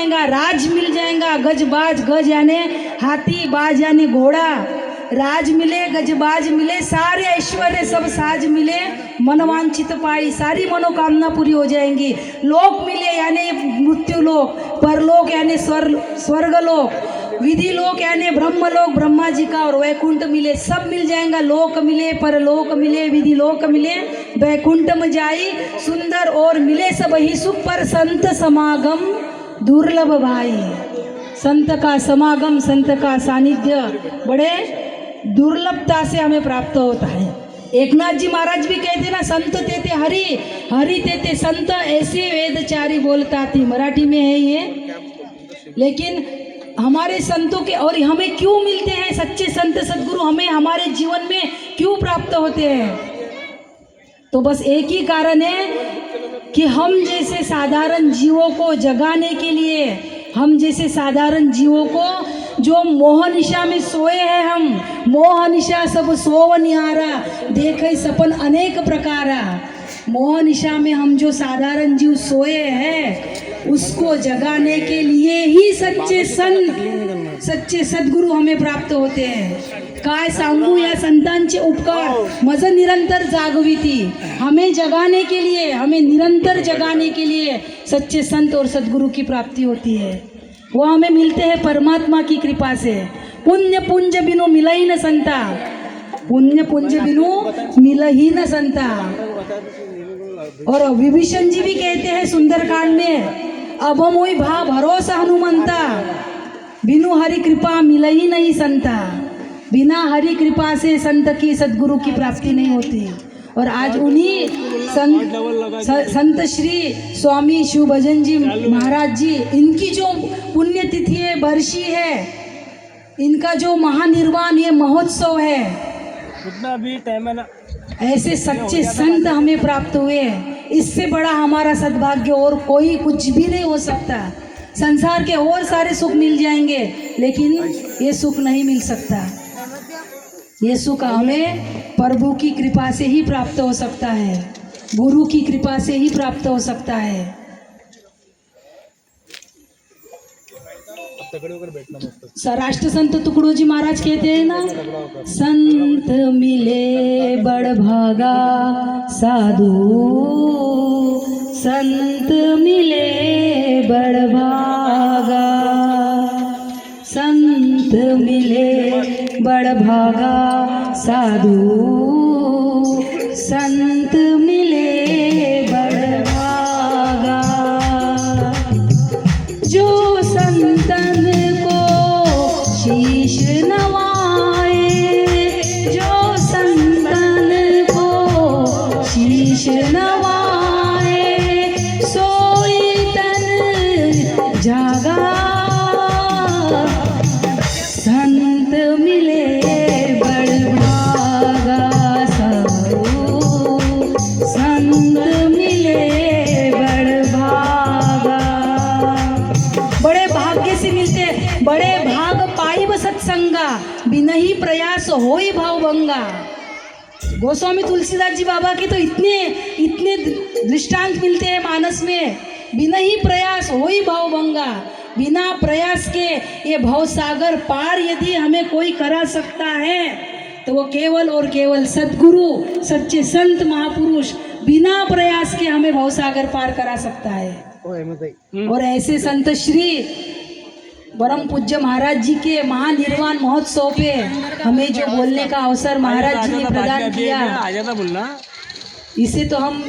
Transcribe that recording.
जाएगा, राज मिल जाएगा, गजबाज, गज यानी हाथी, बाज यानी घोड़ा, राज मिले, गजबाज मिले, सारे ऐश्वर्य सब साज मिले, मनवांछित पाई, सारी मनोकामना पूरी हो जाएंगी। लोक मिले यानी मृत्यु लोक, परलोक यानी स्वर्ग लोक, विधि लोक यानी ब्रह्म लोक, ब्रह्मा जी का, और वैकुंठ मिले, सब मिल जाएगा। लोक मिले, परलोक मिले, विधि लोक मिले, वैकुंठ में जाई सुंदर और मिले सब ही सुख, पर संत समागम दुर्लभ भाई। संत का समागम, संत का सानिध्य बड़े दुर्लभता से हमें प्राप्त होता है। एकनाथ जी महाराज भी कहते ना, संत तेते हरि, हरि तेते संत, ऐसे वेदचारी बोलता थी, मराठी में है ये। लेकिन हमारे संतों के, और हमें क्यों मिलते हैं सच्चे संत सद्गुरु, हमें हमारे जीवन में क्यों प्राप्त होते हैं? तो बस एक ही कारण है कि हम जैसे साधारण जीवों को जगाने के लिए, हम जैसे साधारण जीवों को जो मोहनिशा में सोए हैं, हम मोहनिशा सब सोव निहारा, देखे सपन अनेक प्रकारा। मोहनिशा में हम जो साधारण जीव सोए हैं, उसको जगाने के लिए ही सच्चे संत, सच्चे सद्गुरु हमें प्राप्त होते हैं। काय सांगू या संतांचे उपकार, मज निरंतर जागविती। हमें जगाने के लिए, हमें निरंतर जगाने के लिए सच्चे संत और सद्गुरु की प्राप्ति होती है। वो हमें मिलते हैं परमात्मा की कृपा से। पुण्य पुंज बिनु मिल ही न संता, पुण्य पुंज बिनु मिल ही न संता। और विभीषण जी भी कहते हैं सुंदरकांड में, अब मोई भा भरोसा हनुमंता, बिनु हरि कृपा मिल ही नहीं संता। बिना हरि कृपा से संत की, सद्गुरु की प्राप्ति नहीं होती। और आज उन्हीं संत श्री स्वामी शिव भजन जी महाराज जी, इनकी जो पुण्यतिथि है, बरसी है, इनका जो महानिर्वाण ये महोत्सव है, उतना भी टाइम है ना। ऐसे सच्चे संत हमें प्राप्त हुए। इससे बड़ा हमारा सद्भाग्य और कोई कुछ भी नहीं हो सकता। संसार के और सारे सुख मिल जाएंगे, लेकिन ये सुख नहीं मिल सकता। ये सुख हमें प्रभु की कृपा से ही प्राप्त हो सकता है, गुरु की कृपा से ही प्राप्त हो सकता है। राष्ट्र संत तुकडोजी महाराज कहते हैं ना, संत मिले बड़ भागा साधु, संत मिले बड़ भागा, संत मिले बड़ भागा साधु, संत मिले बड़ भागा। जो संतन को शीश नवाए, जो संतन को शीश नवाए, सोई तन जागा। संत मिले बड़ भागा साधु, संत मिले बड़ भागा। बड़े भाग्य से मिलते, बड़े भाग पाइब सत्संगा, बिनही प्रयास होई भावभंगा। गोस्वामी तुलसीदास जी बाबा के तो इतने दृष्टांत मिलते हैं मानस में। बिनही प्रयास होई भावभंगा, बिना प्रयास के ये भवसागर पार यदि हमें कोई करा सकता है, तो वो केवल और केवल सद्गुरु, सच्चे संत महापुरुष बिना प्रयास के हमें भवसागर पार करा सकता है। और ऐसे संत श्री परम पूज्य महाराज जी के महानिर्वाण महोत्सव पे हमें जो बोलने का अवसर महाराज जी ने प्रदान किया, इसे तो हम